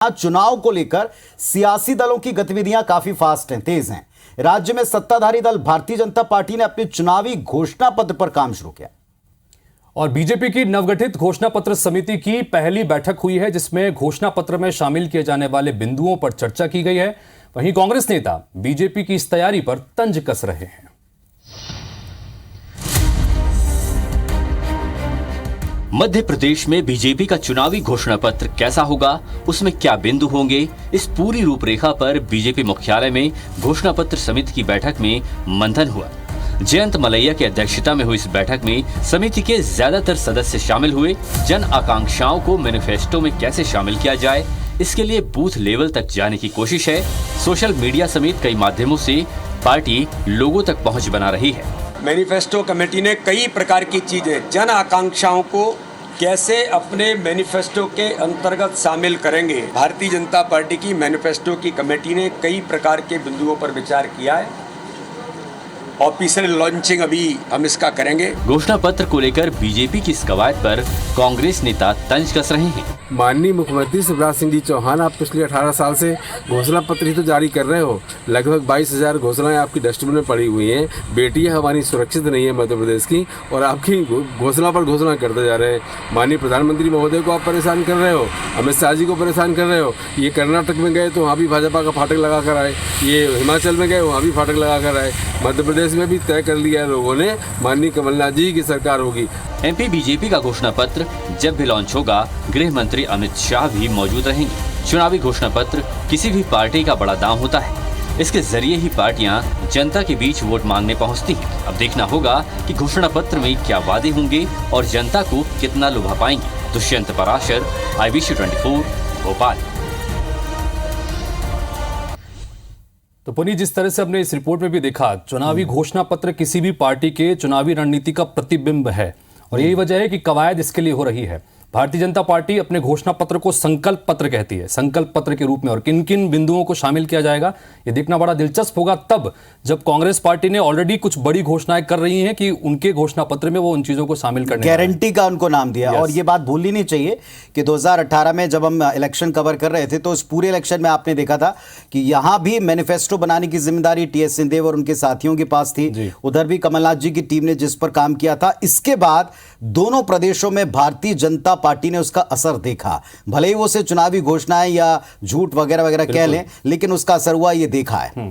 चुनाव को लेकर सियासी दलों की गतिविधियां काफी फास्ट हैं, तेज हैं। राज्य में सत्ताधारी दल भारतीय जनता पार्टी ने अपने चुनावी घोषणा पत्र पर काम शुरू किया और बीजेपी की नवगठित घोषणा पत्र समिति की पहली बैठक हुई है, जिसमें घोषणा पत्र में शामिल किए जाने वाले बिंदुओं पर चर्चा की गई है। वहीं कांग्रेस नेता बीजेपी की इस तैयारी पर तंज कस रहे हैं। मध्य प्रदेश में बीजेपी का चुनावी घोषणा पत्र कैसा होगा, उसमें क्या बिंदु होंगे, इस पूरी रूपरेखा पर बीजेपी मुख्यालय में घोषणा पत्र समिति की बैठक में मंथन हुआ। जयंत मलैया की अध्यक्षता में हुई इस बैठक में समिति के ज्यादातर सदस्य शामिल हुए। जन आकांक्षाओं को मैनिफेस्टो में कैसे शामिल किया जाए, इसके लिए बूथ लेवल तक जाने की कोशिश है। सोशल मीडिया समेत कई माध्यमों से पार्टी लोगों तक पहुंच बना रही है। मैनिफेस्टो कमेटी ने कई प्रकार की चीजें, जन आकांक्षाओं को कैसे अपने मैनिफेस्टो के अंतर्गत शामिल करेंगे। भारतीय जनता पार्टी की मैनिफेस्टो की कमेटी ने कई प्रकार के बिंदुओं पर विचार किया है। ऑफिशियल लॉन्चिंग अभी हम इसका करेंगे। घोषणा पत्र को लेकर बीजेपी की इस कवायद पर कांग्रेस नेता तंज कस रहे हैं। माननीय मुख्यमंत्री शिवराज सिंह जी चौहान, आप पिछले 18 साल से घोषणा पत्र ही तो जारी कर रहे हो। लगभग 22,000 घोषणाएं आपकी डस्टबिन में पड़ी हुई हैं। बेटियां हमारी सुरक्षित नहीं है मध्य प्रदेश की, और आपकी घोषणा पर घोषणा करते जा रहे हैं। माननीय प्रधानमंत्री महोदय को आप परेशान कर रहे हो, अमित शाह जी को परेशान कर रहे हो। ये कर्नाटक में गए तो वहाँ भी भाजपा का फाटक लगा कर आए, ये हिमाचल में गए वहाँ भी फाटक लगा कर आए। मध्य प्रदेश में भी तय कर लिया है लोगों ने, माननीय कमलनाथ जी की सरकार होगी। एमपी बीजेपी का घोषणा पत्र जब भी लॉन्च होगा, गृह मंत्री अमित शाह भी मौजूद रहेंगे। चुनावी घोषणा पत्र किसी भी पार्टी का बड़ा दांव होता है। इसके जरिए ही पार्टियां जनता के बीच वोट मांगने पहुंचती हैं। अब देखना होगा कि घोषणा पत्र में क्या वादे होंगे और जनता को कितना लुभा पाएंगे। दुष्यंत पराशर, IBC 24, भोपाल। तो पुनीत, जिस तरह से हमने इस रिपोर्ट में भी देखा, चुनावी घोषणा पत्र किसी भी पार्टी के चुनावी रणनीति का प्रतिबिंब है और यही वजह है कि कवायद इसके लिए हो रही है। भारतीय जनता पार्टी अपने घोषणा पत्र को संकल्प पत्र कहती है, संकल्प पत्र के रूप में, और किन किन बिंदुओं को शामिल किया जाएगा ये देखना बड़ा दिलचस्प होगा तब जब कांग्रेस पार्टी ने ऑलरेडी कुछ बड़ी घोषणाएं कर रही हैं कि उनके घोषणा पत्र में वो उन चीजों को शामिल करने गारंटी का उनको नाम दिया। और ये बात भूलनी नहीं चाहिए कि 2018 में जब हम इलेक्शन कवर कर रहे थे तो इस पूरे इलेक्शन में आपने देखा था कि यहां भी मैनिफेस्टो बनाने की जिम्मेदारी TS सिंहदेव और उनके साथियों के पास थी। उधर भी कमलनाथ जी की टीम ने जिस पर काम किया था, इसके बाद दोनों प्रदेशों में भारतीय जनता पार्टी ने उसका असर देखा। भले ही वो से चुनावी घोषणाएं या झूठ वगैरह वगैरह कह लें, लेकिन उसका असर हुआ, ये देखा है।